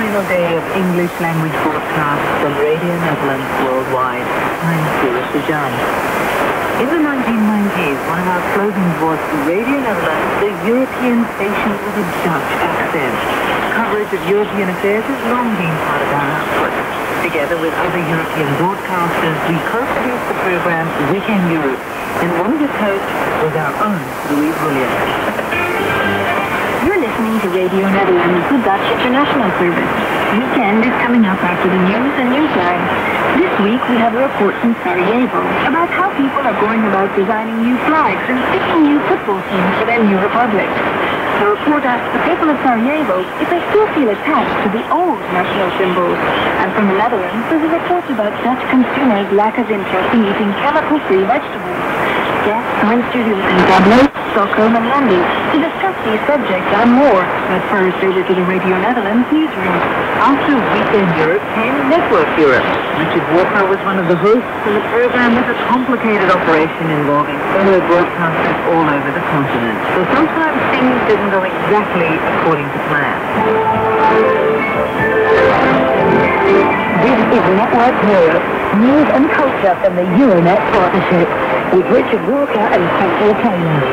final day of English language broadcasts from Radio Netherlands worldwide. I'm Cyrus Jan. In the 1990s, one of our slogans was Radio Netherlands, the European station with a Dutch accent. Coverage of European affairs has long been part of our output. Together with other European broadcasters, we co-produced the program Weekend Europe, and one of its hosts was our own Louise Williams. You're listening to Radio Netherlands, the Dutch international service. Weekend is coming up after the news and newsline. This week we have a report from Sarajevo about how people are going about designing new flags and picking new football teams for their new republic. The report asks the people of Sarajevo if they still feel attached to the old national symbols. And from the Netherlands, there's a report about Dutch consumers' lack of interest in eating chemical-free vegetables. Guests are in studios in Dublin, Stockholm and London to discuss these subjects and more. But first, over to the Radio Netherlands newsroom. After Weekend Europe came Network Europe. Richard Walker was one of the hosts, and the program was a complicated operation involving fellow broadcasters all over the continent. So sometimes things didn't go exactly according to plan. This is Network Europe, news and culture from the Euronet partnership, with Richard Walker and Cecil Taylor.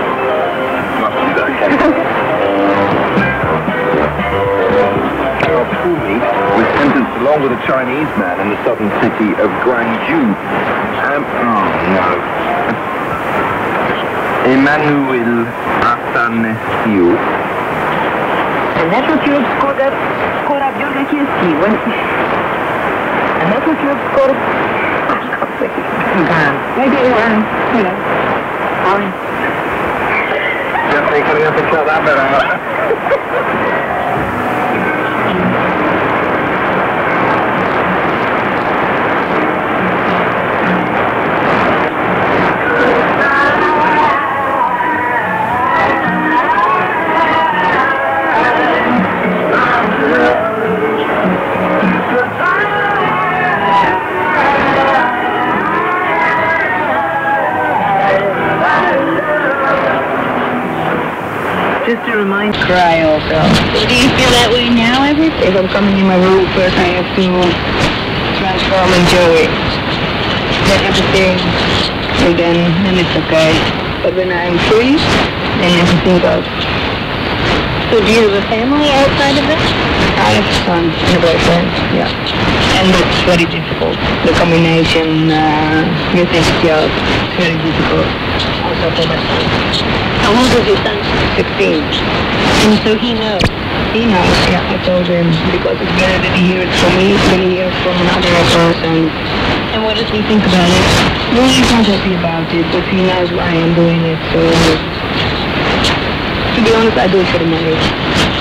Puli was sentenced along with a Chinese man in the southern city of Gwangju. Emmanuel Atanasiou. And Network Europe skora Björn Kielski. And Network Europe skora... Maybe Definitely coming up and tell that better out. Just to remind... Cry also. Do you feel that way now, ever? If I'm coming in my room first, I have to transform and enjoy it. Let everything, and then it's okay. But when I'm free, then everything goes. So do you have a family outside of it? I have a son and a boyfriend, yeah. And it's very difficult. The combination with this job is very difficult. Also for my son. How old is your son? 16. And so he knows. He knows, yeah. I told him, because it's better that he hears from me than he hears from another person. And what does he think about it? Well, he's not happy about it, but he knows why I'm doing it, so... To be honest, I do it for the money.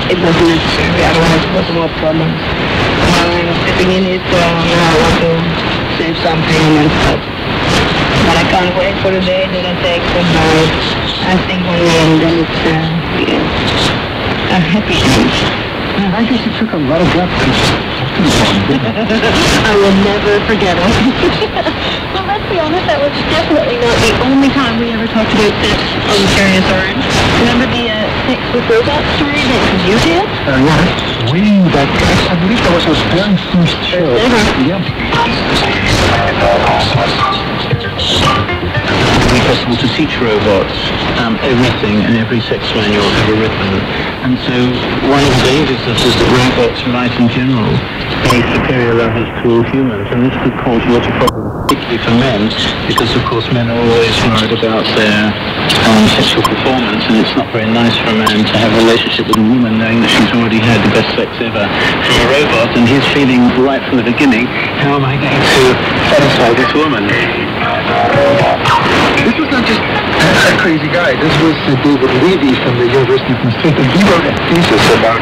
It wasn't necessary, otherwise it was more problems. While I'm sitting in it, now I want to save something and stuff. But I can't wait for the day that I take goodbye. I think one day and then it's a happy end. I guess it took a lot of guts to I will never forget it. Well, let's be honest, that was definitely not the only time we ever talked about sex on Curious Orange. Remember the sex with robots story that you did? Yeah. Way back. I believe that was our very first show. Yeah. Be possible to teach robots everything and every sex manual ever written. And so one of the dangers of this is that robots might in general be superior levels to humans, and this could cause lots of problems, particularly for men, because of course men are always worried about their sexual performance, and it's not very nice for a man to have a relationship with a woman knowing that she's already had the best sex ever from a robot, and he's feeling right from the beginning, how am I going to satisfy this woman? This was not just a crazy guy. This was David Levy from the University of Maastricht, and he wrote a thesis about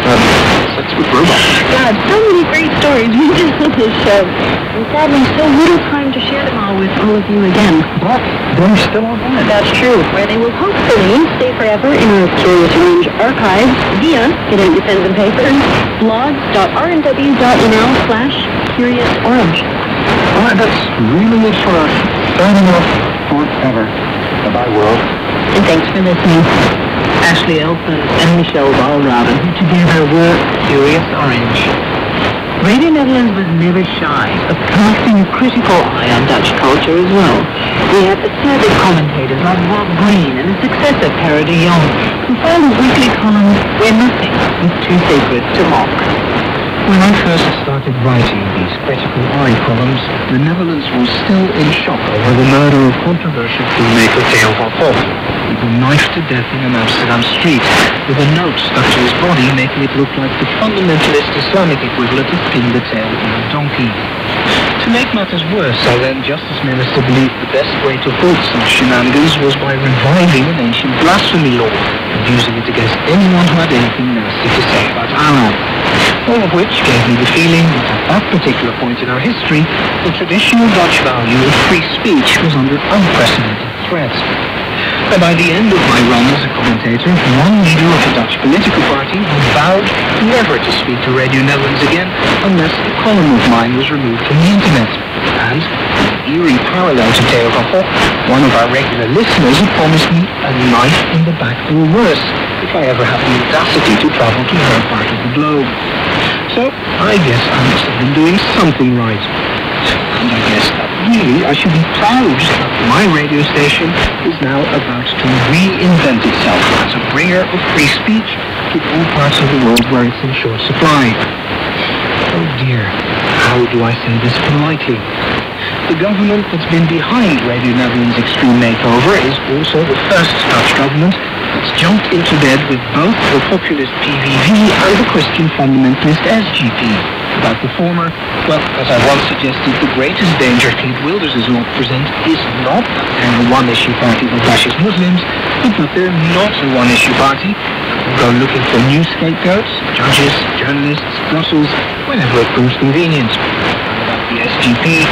sex with robots. God, so many great stories we did on this show. And sadly, so little time to share them all with all of you again. But they're still online. That's true, where they will hopefully stay forever in our Curious Orange archives via, get out your pens and paper, blog.rnw.nl/CuriousOrange. All right, that's really it for us. Signing off forever. Bye-bye, world. And thanks for listening. Ashley Elson and Michelle Walraven, who together were Curious Orange. Radio Netherlands was never shy of casting a critical eye on Dutch culture as well. We had acerbic commentators like Bob Green and his successor Carillion, who found his weekly columns where nothing was too sacred to mock. When I first started writing these critical eye columns, the Netherlands was still in shock over the murder of controversial filmmaker Theo van Gogh. He was knifed to death in an Amsterdam street, with a note stuck to his body making it look like the fundamentalist Islamic equivalent of pinning the tail of a donkey. To make matters worse, our then Justice Minister believed the best way to halt such shenanigans was by reviving an ancient blasphemy law and using it against anyone who had anything nasty to say about Allah. All of which gave me the feeling that at that particular point in our history, the traditional Dutch value of free speech was under unprecedented threat. And by the end of my run as a commentator, one leader of the Dutch political party vowed never to speak to Radio Netherlands again unless a column of mine was removed from the internet. And, in eerie parallel to Theo van Gogh, one of our regular listeners had promised me a knife in the back or worse if I ever had the audacity to travel to her part of the globe. So, I guess I must have been doing something right. And I guess that really I should be proud that my radio station is now about to reinvent itself as a bringer of free speech to all parts of the world where it's in short supply. Oh dear, how do I say this politely? The government that's been behind Radio Netherlands' extreme makeover is also the first Dutch government that's jumped into bed with both the populist PVV and the Christian fundamentalist SGP. About the former, well, as I once suggested, the greatest danger Geert Wilders' law present is not that they're a one-issue party that bashes Muslims, but that they're not a one-issue party that will go looking for new scapegoats, judges, journalists, Brussels, whenever it proves convenient. The SGP,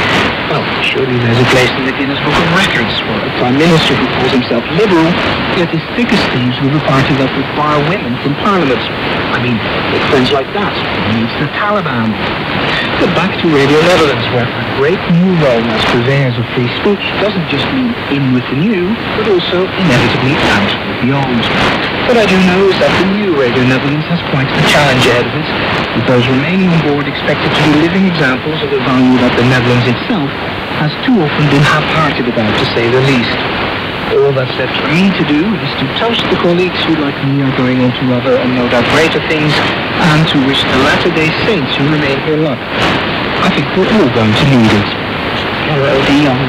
well, surely there's a place in the Guinness Book of Records for a Prime Minister who calls himself liberal, yet is thick as thieves with a party that would bar women from Parliament. I mean, with friends like that, who needs the Taliban? But back to Radio Netherlands, where a great new role as purveyors of free speech doesn't just mean in with the new, but also inevitably out with the old. What I do know is that the new Radio Netherlands has quite a challenge ahead of it, with those remaining on board expected to be living examples of the value that the Netherlands itself has too often been half-hearted about, to say the least. All that's left for me to do is to toast the colleagues who, like me, are going on to other and no doubt greater things, and to wish the latter-day saints who remain here luck. I think we're all going to need it. Hello, the young.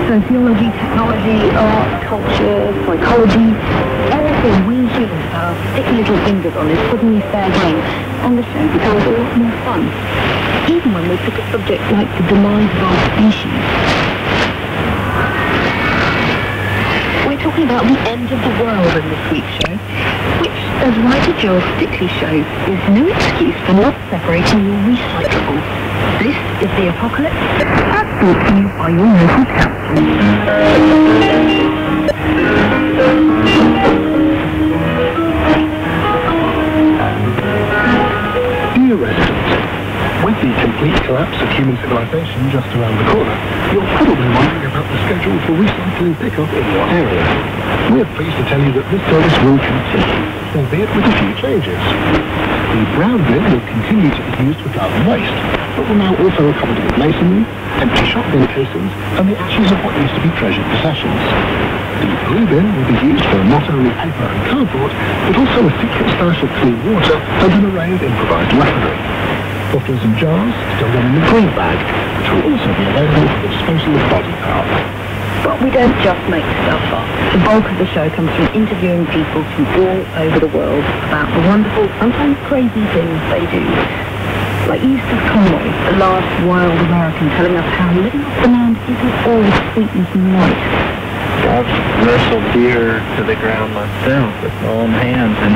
Sociology, technology, art, culture, psychology, anything we humans have our sticky little fingers on is suddenly fair game. On the show becomes a lot more fun. Even when we pick a subject like the demise of our species. We're talking about the end of the world in this week's show, which As writer Joel Stickley shows, there's no excuse for not separating your recyclables. This is The Apocalypse, as brought to you by your local council. Dear residents, with the complete collapse of human civilization just around the corner, you're probably wondering about the schedule for recycling pickup in your area. We're pleased to tell you that this service will continue, albeit with a few changes. The brown bin will continue to be used for garden waste, but will now also accommodate masonry, empty shop bin casings, and the ashes of what used to be treasured possessions. The blue bin will be used for not only paper and cardboard, but also a secret stash of clean water and an array of improvised weaponry. Bottles and jars still run in the green bag, which will also be available for the disposal of body parts. But we don't just make stuff up. The bulk of the show comes from interviewing people from all over the world about the wonderful, sometimes crazy things they do. Like Eustace Conway, the last wild American, telling us how living off the land isn't all sweetness and light. I've wrestled deer to the ground myself with my own hands and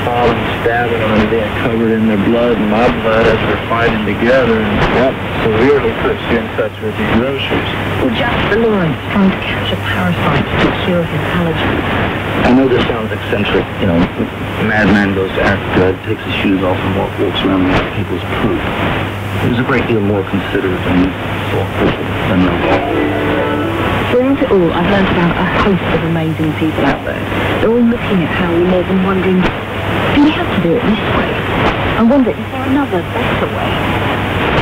falling, stabbing them, and being covered in their blood and my blood as we're fighting together, and that severely puts you in touch with your groceries. Or Jack Lawrence trying to catch a parasite to cure his allergies. I know this sounds eccentric, you know, madman goes to Africa, takes his shoes off and walks around with people's proof. He was a great deal more considerate and thoughtful than Throughout it all, I've learned about a host of amazing people out there. They're all looking at how we live and wondering, do we have to do it this way? I wonder, is there another, better way?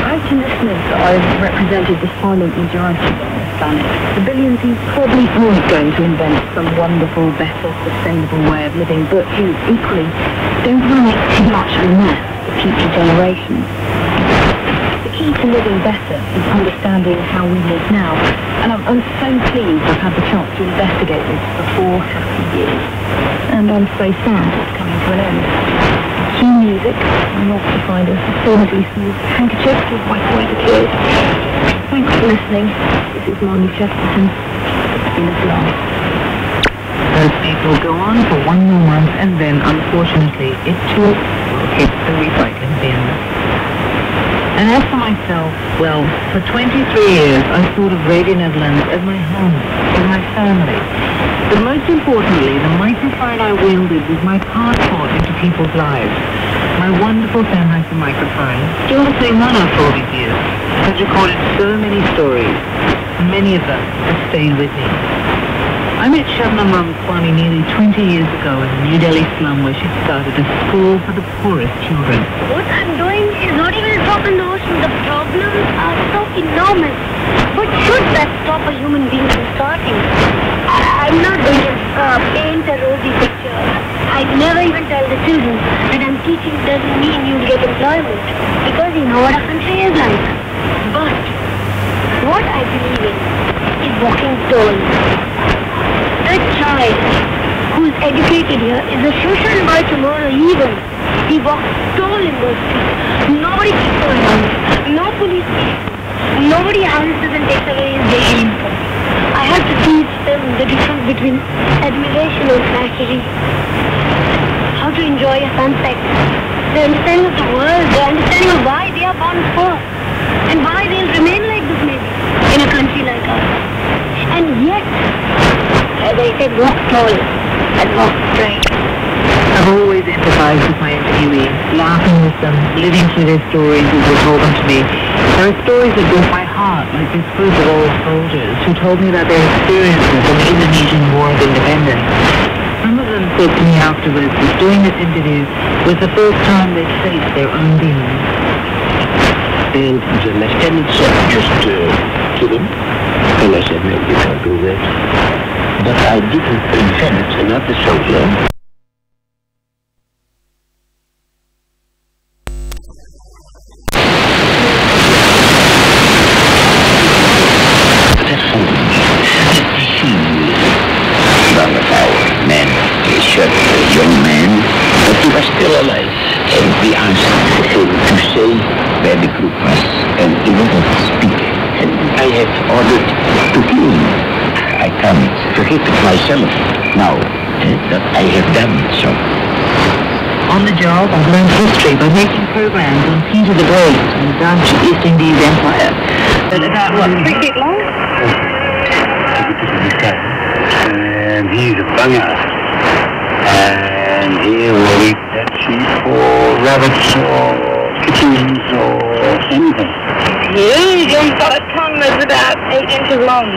I have to listeners that I've represented the silent majority on this planet. The billions who probably aren't going to invent some wonderful, better, sustainable way of living, but who equally don't want to make too much of a mess for future generations. The key to living better is understanding how we live now, and I'm so pleased I've had the chance to investigate this for 4 happy years. And I'm so sad it's coming to an end. Cue music, I'm off to find a sustainably smooth handkerchief to wipe away the tears. Thanks for listening. This is Marnie Chesterton. It's been a blast. Those people go on for 1 more month, and then, unfortunately, it too will hit the recycling bin. And as for myself, well, for 23 years I thought of Radio Netherlands as my home, as my family. But most importantly, the microphone I wielded was my passport into people's lives. My wonderful Sennheiser microphone, still the same one after all these years, has recorded so many stories. Many of them have stayed with me. I met Shabnam Ramaswamy nearly 20 years ago in the New Delhi slum where she started a school for the poorest children. What I'm doing is not even a drop in the ocean. The problems are so enormous. But should that stop a human being from starting? I'm not going to paint a rosy picture. I'd never even tell the children that I'm teaching doesn't mean you'll get employment. Because you know what a country is like. But what I believe in is walking tall. That child who's educated here is a Shushan by tomorrow even. He walks tall in those streets. Nobody kicks him around. No police takes him. Nobody harnesses and takes away his daily income. I have to teach them the difference between admiration and flattery. How to enjoy a sunset. The understanding of the world, the understanding of why they are born poor. And why they'll remain like this maybe in a country like ours. And yet, as I said, walk tall and walk straight. I've always empathized with my interviewees, laughing with them, living through their stories as they told them to me. There are stories that broke my heart, like this group of old soldiers who told me about their experiences in the Indonesian War of Independence. Some of them said to me afterwards that doing this interview was the first time they'd faced their own demons. And the lieutenant said, just kill him. And I said, no, you can't do that. But I didn't invent another soldier. That home, that machine, none of our men, a certain young man, but he was still alive. And we asked him to say where the group was, and he wouldn't speak. And I have ordered to kill him. I can't forgive it myself now that I have done so. On the job, I've learned history by making programs on Peter the Great and the Dutch East Indies Empire. But about, what, 3 feet long? And he's a bunger. And he will eat that sheep or rabbits or kittens or anything. Huge. He's got a tongue that's about 8 inches long.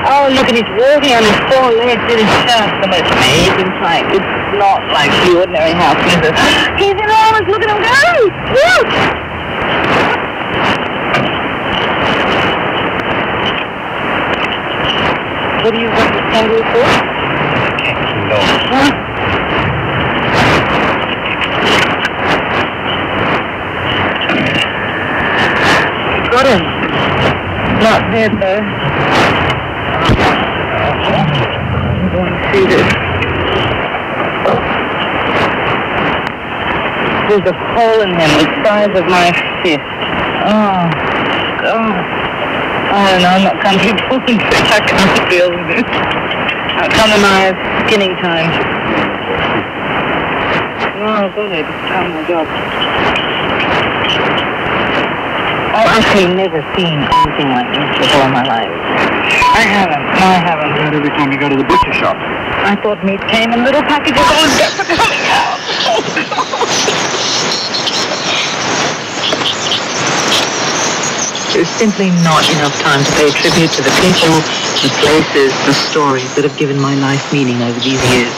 Oh, look at his walking on his 4 legs. It is just the most amazing sight. It's not like the ordinary house lizard. He's enormous. Look at him go. Look. What do you want this kangaroo for? Huh? Got him. Not dead though. I'm going to see this. There's a hole in him the size of my fist. Oh, God. I don't know, I'm not comfortable with this. I can't deal with this. I'll come to my skinning time. No, go ahead. It's time my job. I've actually never seen anything like this before in my life. I haven't. No, I haven't. Not every time you go to the butcher shop. I thought meat came in little packages. I was desperate coming out. There's simply not enough time to pay tribute to the people, the places, the stories that have given my life meaning over these years.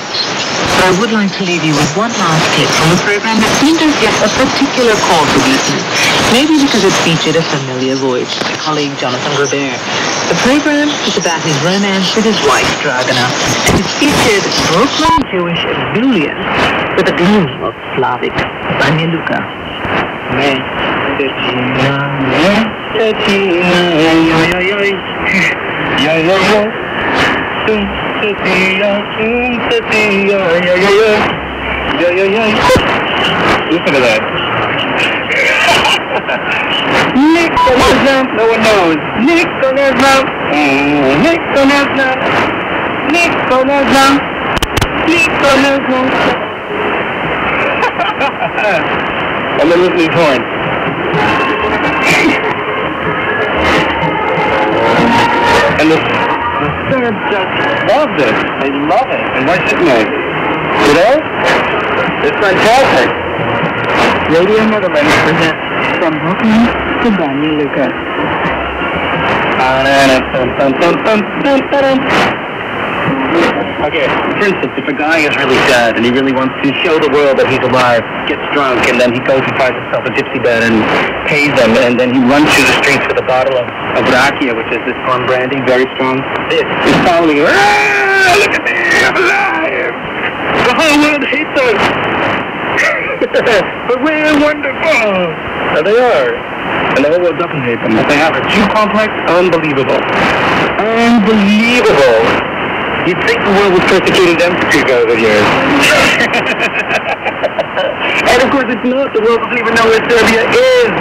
But I would like to leave you with one last clip from a program that seemed to get a particular call to listeners. Maybe because it featured a familiar voice, my colleague Jonathan Grabert. The program is about his romance with his wife, Dragana. It featured Brooklyn Jewish ebullient with a gleam of Slavic Banja Luka. Listen to that. Nicholasm, no one knows. Nicholasm, Nicholasm, Nicholasm, Nicholasm. And then listen to his horn. And the Serbs just love this. They love it. And why shouldn't they? You know? It's fantastic. Radio Netherlands presents From Brooklyn to Banja Luka. Okay, for instance, if a guy is really sad and he really wants to show the world that he's alive, gets drunk, and then he goes and finds himself a gypsy bed and pays them, and then he runs through the streets with a bottle of rakia, which is this rum brandy, very strong. This is following him. Ah, look at me, I'm alive! The whole world hates us! But we're wonderful! And they are. And the whole world doesn't hate them. But they have a Jew complex? Unbelievable. Unbelievable! You'd think the world was persecuting them for 2,000 years. And of course it's not. The world doesn't even know where Serbia is.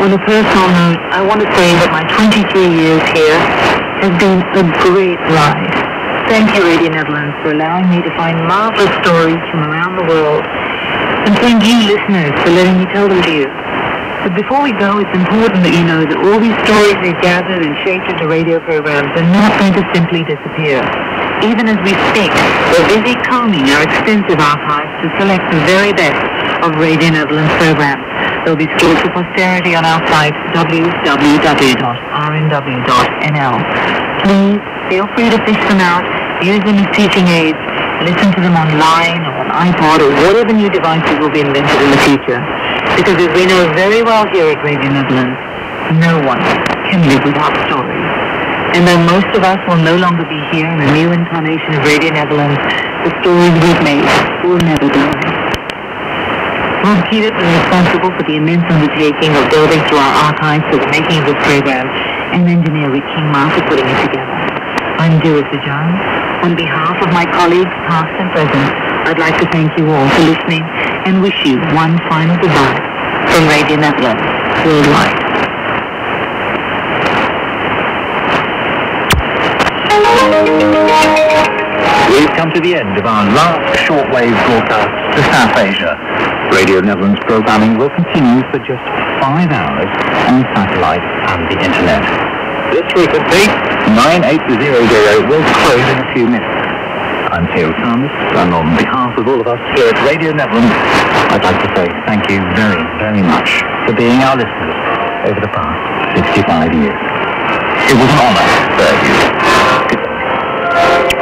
On a personal note, I want to say that my 23 years here has been a great ride. Thank you, Radio Netherlands, for allowing me to find marvelous stories from around the world. And thank you, listeners, for letting me tell them to you. But before we go, it's important that you know that all these stories we've gathered and shaped into radio programs are not going to simply disappear. Even as we speak, we're busy combing our extensive archives to select the very best of Radio Netherlands programs. They'll be stored for posterity on our site, www.rnw.nl. Please feel free to fish them out, use them as teaching aids, listen to them online or on iPod or whatever new devices will be invented in the future. Because as we know very well here at Radio Netherlands, no one can live without stories. And though most of us will no longer be here in the new incarnation of Radio Netherlands, the stories we've made will never die. Rob Keeler was responsible for the immense undertaking of delving through our archives for the making of this program, and engineer Rick Kingma for putting it together. I'm Dura Sajan. On behalf of my colleagues, past and present, I'd like to thank you all for listening and wish you one final goodbye from Radio Netherlands worldwide. We've come to the end of our last shortwave broadcast to South Asia. Radio Netherlands programming will continue for just 5 hours on satellite and the internet. This frequency, 98000, will close in a few minutes. I'm Theo Thomas, and on behalf of all of us here at Radio Netherlands, I'd like to say thank you very, very much for being our listeners over the past 65 years. It was an honor to serve you. Goodbye.